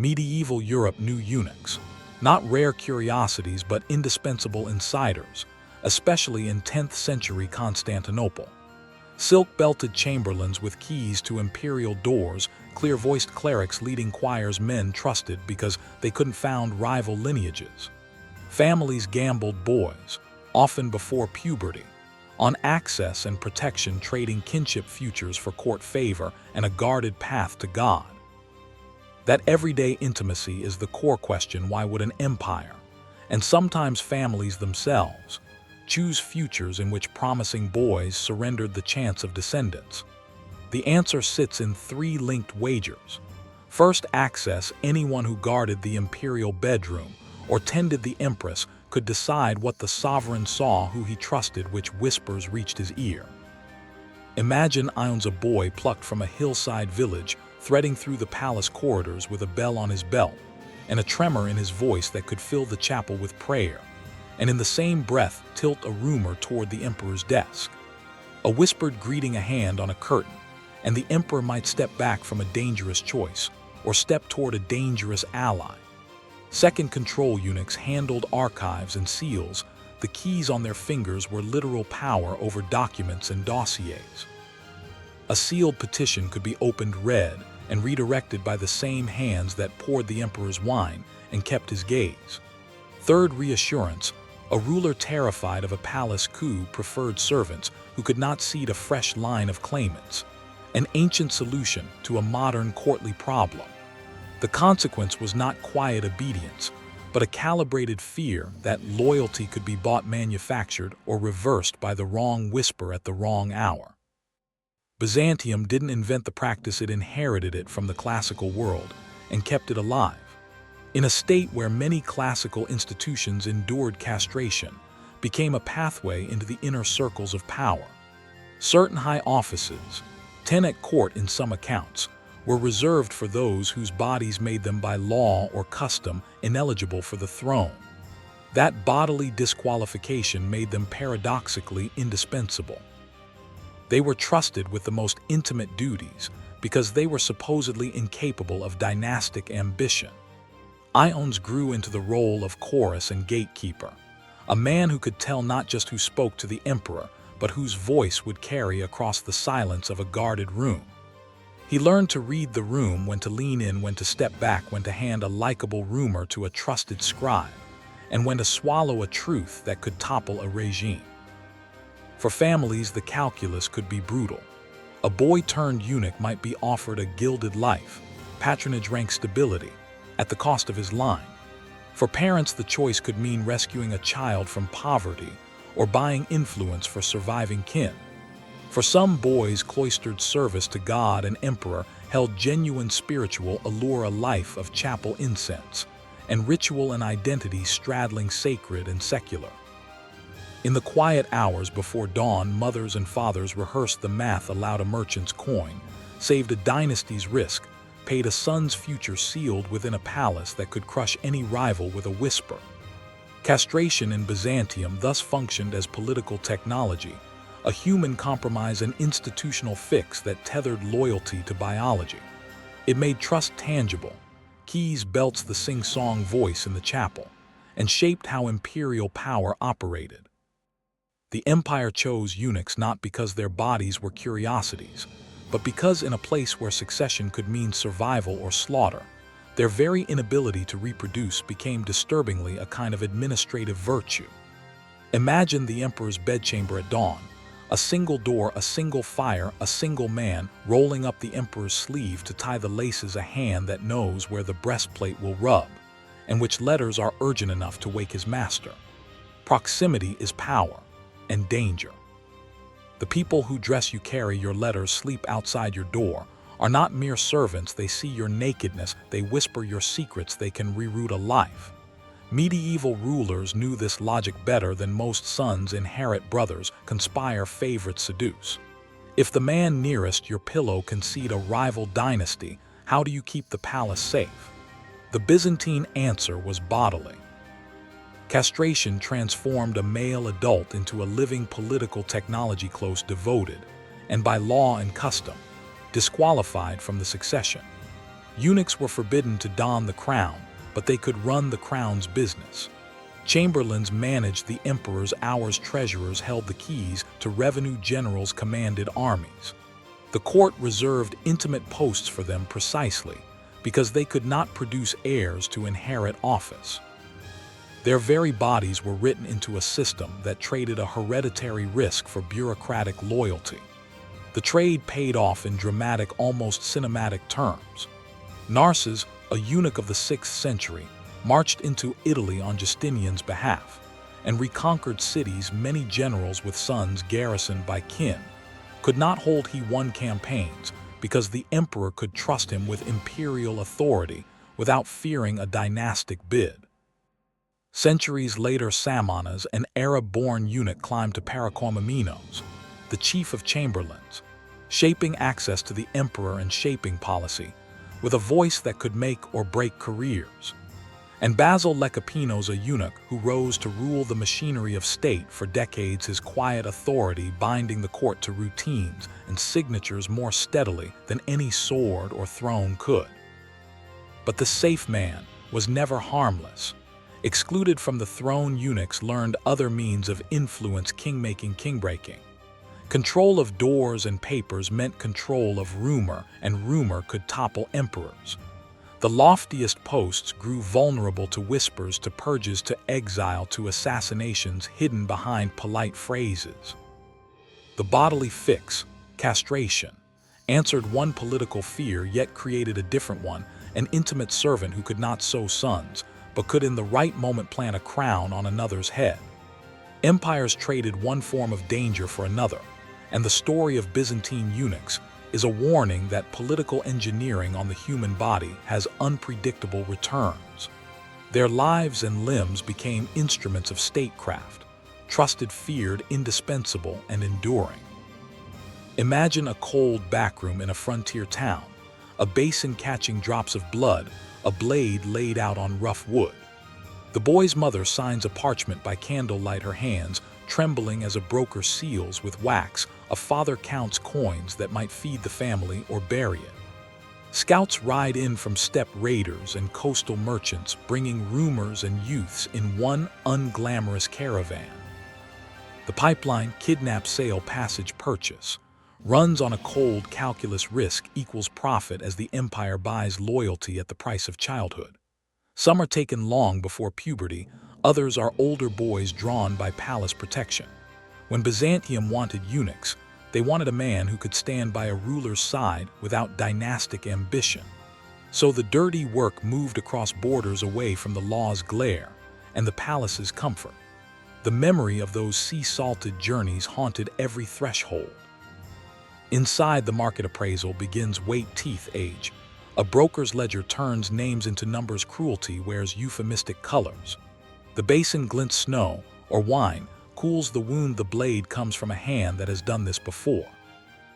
Medieval Europe knew eunuchs, not rare curiosities but indispensable insiders, especially in 10th century Constantinople. Silk-belted chamberlains with keys to imperial doors, clear-voiced clerics leading choirs men trusted because they couldn't found rival lineages. Families gambled boys, often before puberty, on access and protection, trading kinship futures for court favor and a guarded path to God. That everyday intimacy is the core question: why would an empire, and sometimes families themselves, choose futures in which promising boys surrendered the chance of descendants? The answer sits in three linked wagers. First, access. Anyone who guarded the imperial bedroom or tended the empress could decide what the sovereign saw, who he trusted, which whispers reached his ear. Imagine Ione's a boy plucked from a hillside village, threading through the palace corridors with a bell on his belt and a tremor in his voice that could fill the chapel with prayer, and in the same breath tilt a rumor toward the emperor's desk. A whispered greeting, a hand on a curtain, and the emperor might step back from a dangerous choice or step toward a dangerous ally. Second, control. Eunuchs handled archives and seals. The keys on their fingers were literal power over documents and dossiers. A sealed petition could be opened, read, and redirected by the same hands that poured the emperor's wine and kept his gaze. Third, reassurance. A ruler terrified of a palace coup preferred servants who could not seat a fresh line of claimants, an ancient solution to a modern courtly problem. The consequence was not quiet obedience, but a calibrated fear that loyalty could be bought, manufactured, or reversed by the wrong whisper at the wrong hour. Byzantium didn't invent the practice, it inherited it from the classical world and kept it alive. In a state where many classical institutions endured, castration became a pathway into the inner circles of power. Certain high offices, 10 at court in some accounts, were reserved for those whose bodies made them by law or custom ineligible for the throne. That bodily disqualification made them paradoxically indispensable. They were trusted with the most intimate duties because they were supposedly incapable of dynastic ambition. Iones grew into the role of chorus and gatekeeper, a man who could tell not just who spoke to the emperor, but whose voice would carry across the silence of a guarded room. He learned to read the room, when to lean in, when to step back, when to hand a likable rumor to a trusted scribe, and when to swallow a truth that could topple a regime. For families, the calculus could be brutal. A boy turned eunuch might be offered a gilded life, patronage, rank, stability, at the cost of his line. For parents, the choice could mean rescuing a child from poverty or buying influence for surviving kin. For some boys, cloistered service to God and emperor held genuine spiritual allure, a life of chapel incense and ritual and identity straddling sacred and secular. In the quiet hours before dawn, mothers and fathers rehearsed the math aloud. A merchant's coin saved a dynasty's risk, paid a son's future, sealed within a palace that could crush any rival with a whisper. Castration in Byzantium thus functioned as political technology, a human compromise, an institutional fix that tethered loyalty to biology. It made trust tangible, keys, belts, the sing-song voice in the chapel, and shaped how imperial power operated. The empire chose eunuchs not because their bodies were curiosities, but because in a place where succession could mean survival or slaughter, their very inability to reproduce became disturbingly a kind of administrative virtue. Imagine the emperor's bedchamber at dawn, a single door, a single fire, a single man rolling up the emperor's sleeve to tie the laces, a hand that knows where the breastplate will rub, and which letters are urgent enough to wake his master. Proximity is power and danger. The people who dress you, carry your letters, sleep outside your door, are not mere servants. They see your nakedness, they whisper your secrets, they can reroute a life. Medieval rulers knew this logic better than most sons. Inherit brothers, conspire, favorites seduce. If the man nearest your pillow concede a rival dynasty, how do you keep the palace safe? The Byzantine answer was bodily. Castration transformed a male adult into a living political technology, close, devoted, and by law and custom, disqualified from the succession. Eunuchs were forbidden to don the crown, but they could run the crown's business. Chamberlains managed the emperor's hours, treasurers held the keys to revenue, generals commanded armies. The court reserved intimate posts for them precisely because they could not produce heirs to inherit office. Their very bodies were written into a system that traded a hereditary risk for bureaucratic loyalty. The trade paid off in dramatic, almost cinematic terms. Narses, a eunuch of the 6th century, marched into Italy on Justinian's behalf and reconquered cities many generals with sons garrisoned by kin could not hold. He won campaigns because the emperor could trust him with imperial authority without fearing a dynastic bid. Centuries later, Samonas, an Arab-born eunuch, climbed to Paracomomenos, the chief of chamberlains, shaping access to the emperor and shaping policy, with a voice that could make or break careers. And Basil Lecapinos, a eunuch who rose to rule the machinery of state for decades, his quiet authority binding the court to routines and signatures more steadily than any sword or throne could. But the safe man was never harmless. Excluded from the throne, eunuchs learned other means of influence: king-making, king-breaking. Control of doors and papers meant control of rumor, and rumor could topple emperors. The loftiest posts grew vulnerable to whispers, to purges, to exile, to assassinations hidden behind polite phrases. The bodily fix, castration, answered one political fear yet created a different one: an intimate servant who could not sow sons, but could in the right moment plant a crown on another's head. Empires traded one form of danger for another, and the story of Byzantine eunuchs is a warning that political engineering on the human body has unpredictable returns. Their lives and limbs became instruments of statecraft, trusted, feared, indispensable, and enduring. Imagine a cold backroom in a frontier town, a basin catching drops of blood, a blade laid out on rough wood. The boy's mother signs a parchment by candlelight, her hands trembling as a broker seals with wax. A father counts coins that might feed the family or bury it. Scouts ride in from steppe raiders and coastal merchants, bringing rumors and youths in one unglamorous caravan. The pipeline, kidnap, sale, passage, purchase, runs on a cold calculus: risk equals profit as the empire buys loyalty at the price of childhood. Some are taken long before puberty, others are older boys drawn by palace protection. When Byzantium wanted eunuchs, they wanted a man who could stand by a ruler's side without dynastic ambition. So the dirty work moved across borders, away from the law's glare and the palace's comfort. The memory of those sea-salted journeys haunted every threshold. Inside, the market appraisal begins: weight, teeth, age. A broker's ledger turns names into numbers, cruelty wears euphemistic colors. The basin glints: snow or wine cools the wound, the blade comes from a hand that has done this before.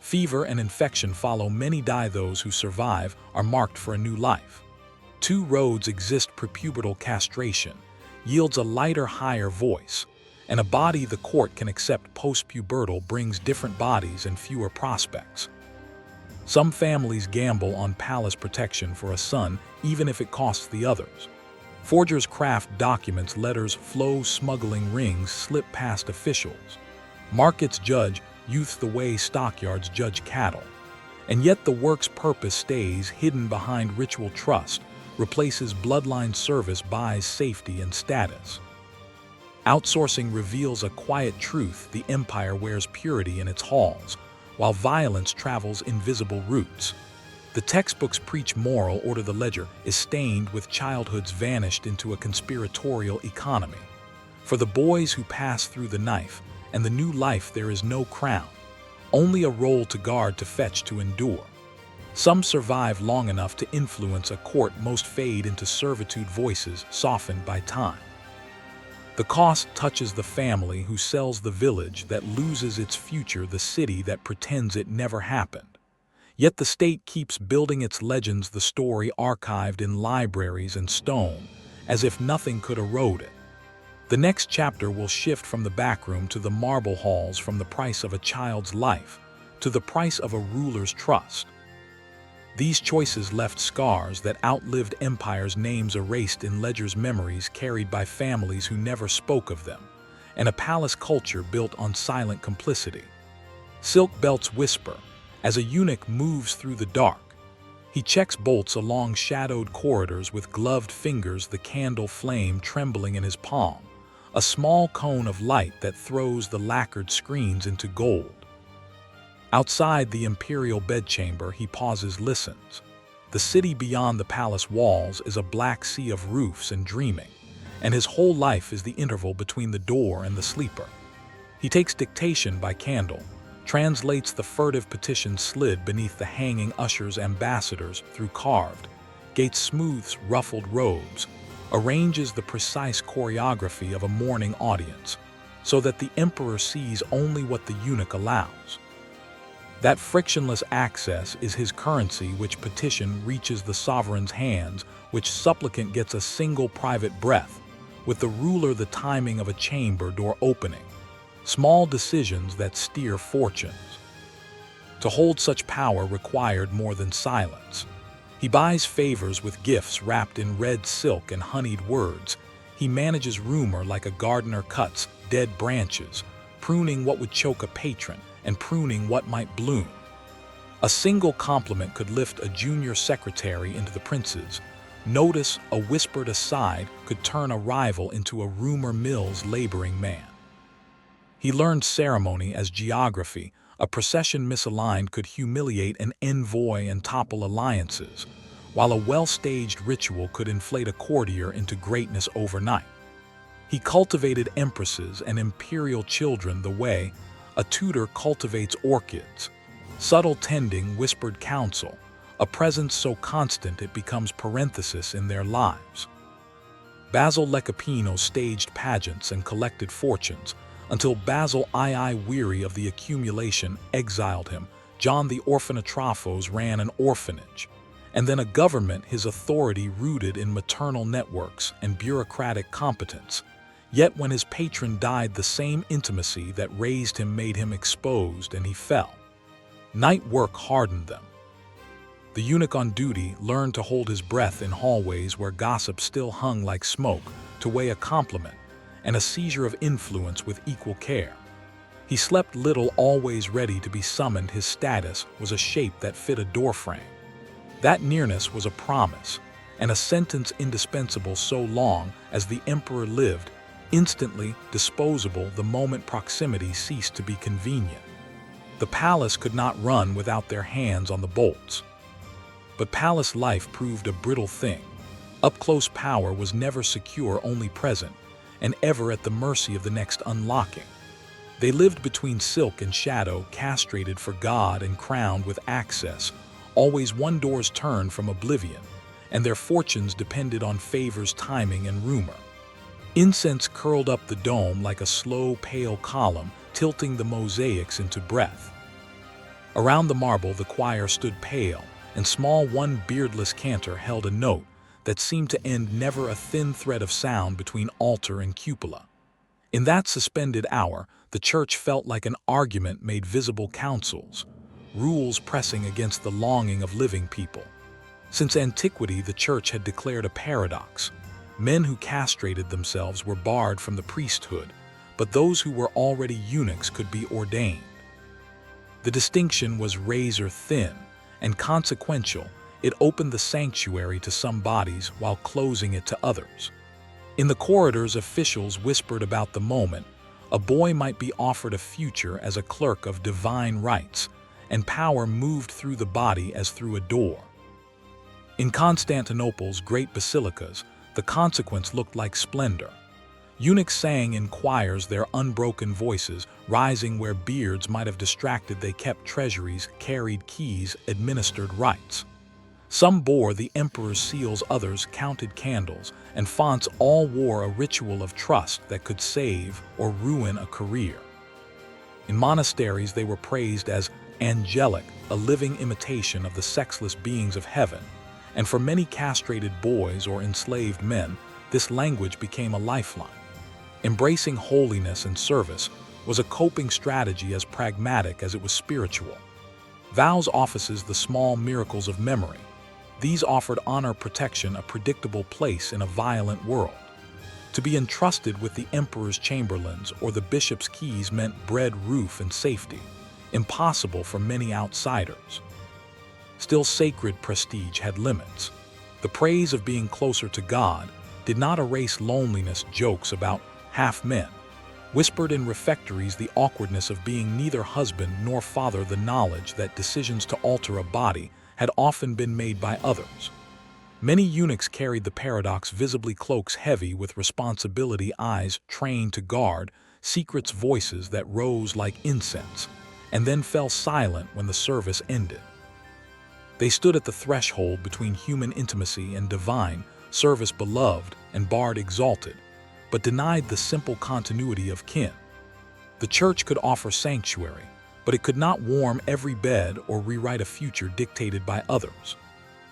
Fever and infection follow, many die, those who survive are marked for a new life. Two roads exist: prepubertal castration yields a lighter, higher voice, and a body the court can accept. Postpubertal brings different bodies and fewer prospects. Some families gamble on palace protection for a son, even if it costs the others. Forgers craft documents, letters flow, smuggling rings slip past officials. Markets judge youth the way stockyards judge cattle. And yet the work's purpose stays hidden behind ritual. Trust replaces bloodline, service buys safety and status. Outsourcing reveals a quiet truth: the empire wears purity in its halls, while violence travels invisible routes. The textbooks preach moral order, the ledger is stained with childhoods vanished into a conspiratorial economy. For the boys who pass through the knife and the new life, there is no crown, only a role to guard, to fetch, to endure. Some survive long enough to influence a court, most fade into servitude, voices softened by time. The cost touches the family who sells the village that loses its future, the city that pretends it never happened. Yet the state keeps building its legends, the story archived in libraries and stone, as if nothing could erode it. The next chapter will shift from the backroom to the marble halls, from the price of a child's life to the price of a ruler's trust. These choices left scars that outlived empires, names erased in ledgers, memories carried by families who never spoke of them, and a palace culture built on silent complicity. Silk belts whisper as a eunuch moves through the dark. He checks bolts along shadowed corridors with gloved fingers, the candle flame trembling in his palm, a small cone of light that throws the lacquered screens into gold. Outside the imperial bedchamber, he pauses, listens. The city beyond the palace walls is a black sea of roofs and dreaming, and his whole life is the interval between the door and the sleeper. He takes dictation by candle, translates the furtive petitions slid beneath the hanging ushers, ambassadors through carved gates, smooths ruffled robes, arranges the precise choreography of a mourning audience, so that the emperor sees only what the eunuch allows. That frictionless access is his currency, which petition reaches the sovereign's hands, which supplicant gets a single private breath, with the ruler the timing of a chamber door opening. Small decisions that steer fortunes. To hold such power required more than silence. He buys favors with gifts wrapped in red silk and honeyed words. He manages rumor like a gardener cuts dead branches, pruning what would choke a patron and pruning what might bloom. A single compliment could lift a junior secretary into the prince's. Notice, a whispered aside, could turn a rival into a rumor mill's laboring man. He learned ceremony as geography. A procession misaligned could humiliate an envoy and topple alliances, while a well-staged ritual could inflate a courtier into greatness overnight. He cultivated empresses and imperial children the way a tutor cultivates orchids. Subtle tending, whispered counsel, a presence so constant it becomes parenthesis in their lives. Basil Lecapino staged pageants and collected fortunes, until Basil II, weary of the accumulation, exiled him. John the Orphanatrophos ran an orphanage, and then a government, his authority rooted in maternal networks and bureaucratic competence. Yet when his patron died, the same intimacy that raised him made him exposed, and he fell. Night work hardened them. The eunuch on duty learned to hold his breath in hallways where gossip still hung like smoke, to weigh a compliment and a seizure of influence with equal care. He slept little, always ready to be summoned. His status was a shape that fit a doorframe. That nearness was a promise, and a sentence indispensable so long as the emperor lived, instantly disposable the moment proximity ceased to be convenient. The palace could not run without their hands on the bolts. But palace life proved a brittle thing. Up-close power was never secure, only present, and ever at the mercy of the next unlocking. They lived between silk and shadow, castrated for God and crowned with access, always one door's turn from oblivion, and their fortunes depended on favors, timing, and rumor. Incense curled up the dome like a slow, pale column, tilting the mosaics into breath. Around the marble, the choir stood pale, and small, one beardless cantor held a note that seemed to end never, a thin thread of sound between altar and cupola. In that suspended hour, the church felt like an argument made visible, councils, rules pressing against the longing of living people. Since antiquity, the church had declared a paradox. Men who castrated themselves were barred from the priesthood, but those who were already eunuchs could be ordained. The distinction was razor thin and consequential. It opened the sanctuary to some bodies while closing it to others. In the corridors, officials whispered about the moment. A boy might be offered a future as a clerk of divine rights, and power moved through the body as through a door. In Constantinople's great basilicas, the consequence looked like splendor. Eunuchs sang in choirs, their unbroken voices rising where beards might have distracted. They kept treasuries, carried keys, administered rites. Some bore the emperor's seals, others counted candles, and fonts. All wore a ritual of trust that could save or ruin a career. In monasteries, they were praised as angelic, a living imitation of the sexless beings of heaven, and for many castrated boys or enslaved men, this language became a lifeline. Embracing holiness and service was a coping strategy as pragmatic as it was spiritual. Vows offices the small miracles of memory. These offered honor, protection, a predictable place in a violent world. To be entrusted with the emperor's chamberlains or the bishop's keys meant bread, roof, and safety, impossible for many outsiders. Still, sacred prestige had limits. The praise of being closer to God did not erase loneliness. Jokes about half-men whispered in refectories the awkwardness of being neither husband nor father, the knowledge that decisions to alter a body had often been made by others. Many eunuchs carried the paradox, visibly, cloaks heavy with responsibility, eyes trained to guard, secrets, voices that rose like incense, and then fell silent when the service ended. They stood at the threshold between human intimacy and divine service, beloved and barred, exalted, but denied the simple continuity of kin. The church could offer sanctuary, but it could not warm every bed or rewrite a future dictated by others.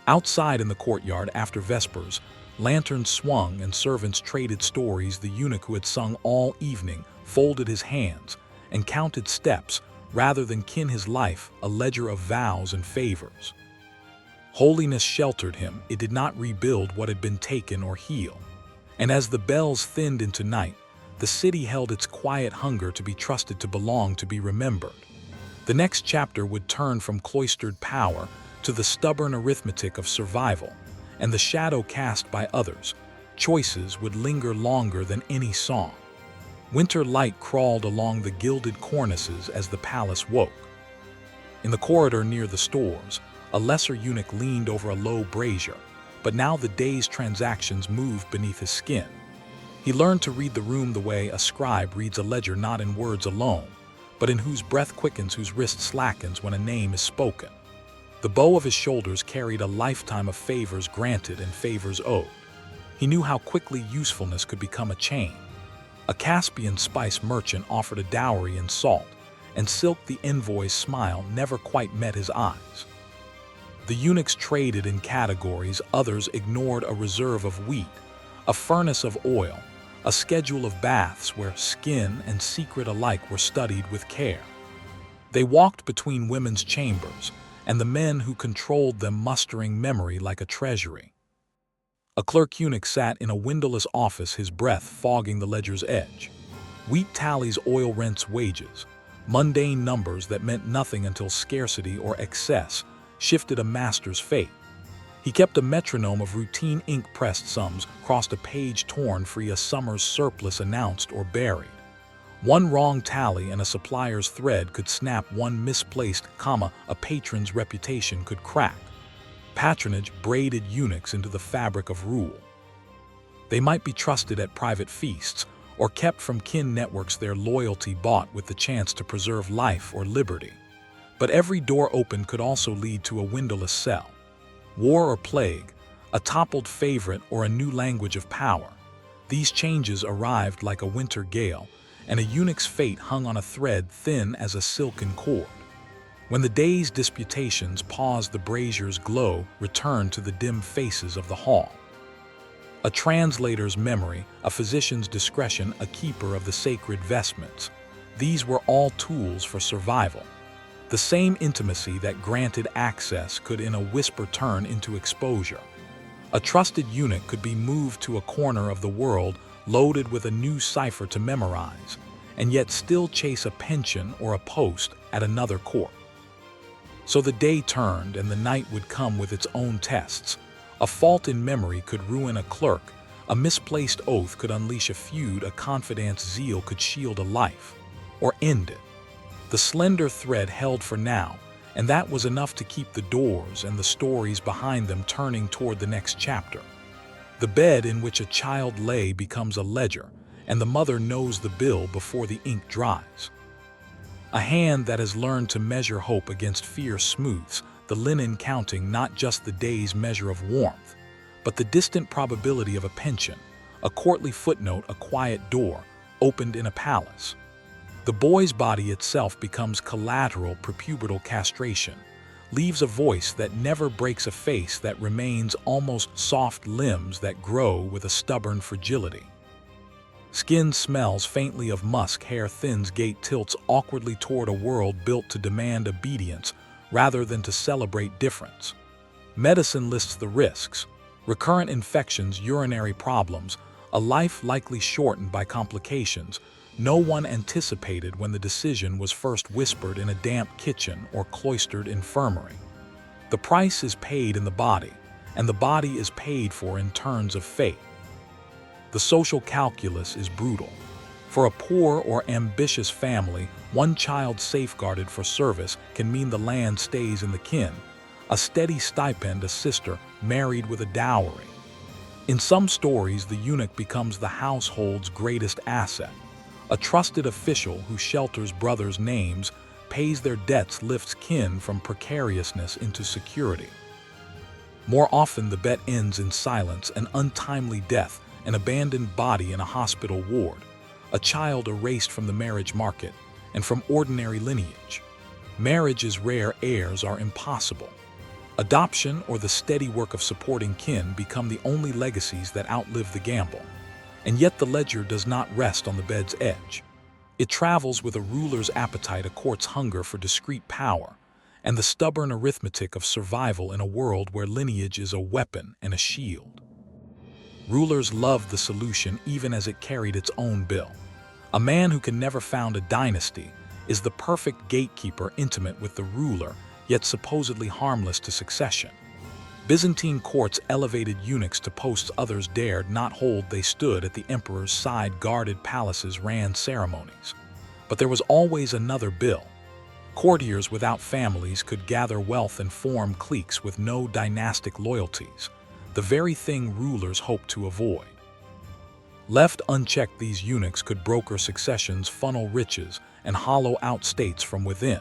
Outside in the courtyard after Vespers, lanterns swung and servants traded stories. The eunuch who had sung all evening folded his hands and counted steps rather than kin his life, a ledger of vows and favors. Holiness sheltered him. It did not rebuild what had been taken or heal. And as the bells thinned into night, the city held its quiet hunger to be trusted, to belong, to be remembered. The next chapter would turn from cloistered power to the stubborn arithmetic of survival, and the shadow cast by others. Choices would linger longer than any song. Winter light crawled along the gilded cornices as the palace woke. In the corridor near the stores, a lesser eunuch leaned over a low brazier, but now the day's transactions moved beneath his skin. He learned to read the room the way a scribe reads a ledger, not in words alone, but in whose breath quickens, whose wrist slackens when a name is spoken. The bow of his shoulders carried a lifetime of favors granted and favors owed. He knew how quickly usefulness could become a chain. A Caspian spice merchant offered a dowry in salt, and Silk the envoy's smile never quite met his eyes. The eunuchs traded in categories. Others ignored a reserve of wheat, a furnace of oil, a schedule of baths where skin and secret alike were studied with care. They walked between women's chambers, and the men who controlled them mustering memory like a treasury. A clerk eunuch sat in a windowless office, his breath fogging the ledger's edge. Wheat tallies, oil rents, wages, mundane numbers that meant nothing until scarcity or excess shifted a master's fate. He kept a metronome of routine ink-pressed sums, crossed a page torn free, a summer's surplus announced or buried. One wrong tally and a supplier's thread could snap, one misplaced comma, a patron's reputation could crack. Patronage braided eunuchs into the fabric of rule. They might be trusted at private feasts, or kept from kin networks, their loyalty bought with the chance to preserve life or liberty. But every door opened could also lead to a windowless cell. War or plague, a toppled favorite, or a new language of power. These changes arrived like a winter gale, and a eunuch's fate hung on a thread thin as a silken cord. When the day's disputations paused, the brazier's glow returned to the dim faces of the hall. A translator's memory, a physician's discretion, a keeper of the sacred vestments. These were all tools for survival. The same intimacy that granted access could in a whisper turn into exposure. A trusted eunuch could be moved to a corner of the world loaded with a new cipher to memorize, and yet still chase a pension or a post at another court. So the day turned and the night would come with its own tests. A fault in memory could ruin a clerk, a misplaced oath could unleash a feud, a confidant's zeal could shield a life, or end it. The slender thread held for now, and that was enough to keep the doors and the stories behind them turning toward the next chapter. The bed in which a child lay becomes a ledger, and the mother knows the bill before the ink dries. A hand that has learned to measure hope against fear smooths the linen, counting not just the day's measure of warmth, but the distant probability of a pension, a courtly footnote, a quiet door opened in a palace. The boy's body itself becomes collateral. Prepubertal castration leaves a voice that never breaks, a face that remains almost soft, limbs that grow with a stubborn fragility. Skin smells faintly of musk, hair thins, gait tilts awkwardly toward a world built to demand obedience rather than to celebrate difference. Medicine lists the risks: recurrent infections, urinary problems, a life likely shortened by complications no one anticipated when the decision was first whispered in a damp kitchen or cloistered infirmary. The price is paid in the body, and the body is paid for in terms of fate. The social calculus is brutal. For a poor or ambitious family, one child safeguarded for service can mean the land stays in the kin, a steady stipend, a sister married with a dowry. In some stories, the eunuch becomes the household's greatest asset, a trusted official who shelters brothers' names, pays their debts, lifts kin from precariousness into security. More often, the bet ends in silence, an untimely death, an abandoned body in a hospital ward, a child erased from the marriage market and from ordinary lineage. Marriage is rare, heirs are impossible. Adoption or the steady work of supporting kin become the only legacies that outlive the gamble. And yet the ledger does not rest on the bed's edge. It travels with a ruler's appetite, a court's hunger for discrete power, and the stubborn arithmetic of survival in a world where lineage is a weapon and a shield. Rulers loved the solution even as it carried its own bill. A man who can never found a dynasty is the perfect gatekeeper, intimate with the ruler, yet supposedly harmless to succession. Byzantine courts elevated eunuchs to posts others dared not hold. They stood at the emperor's side, guarded palaces, ran ceremonies. But there was always another bill. Courtiers without families could gather wealth and form cliques with no dynastic loyalties, the very thing rulers hoped to avoid. Left unchecked, these eunuchs could broker successions, funnel riches, and hollow out states from within.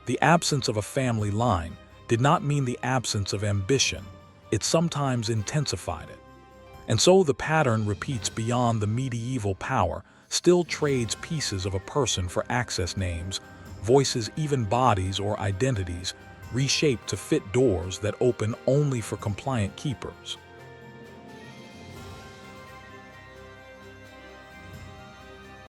The absence of a family line did not mean the absence of ambition. It sometimes intensified it. And so the pattern repeats beyond the medieval power, still trades pieces of a person for access, names, voices, even bodies or identities, reshaped to fit doors that open only for compliant keepers.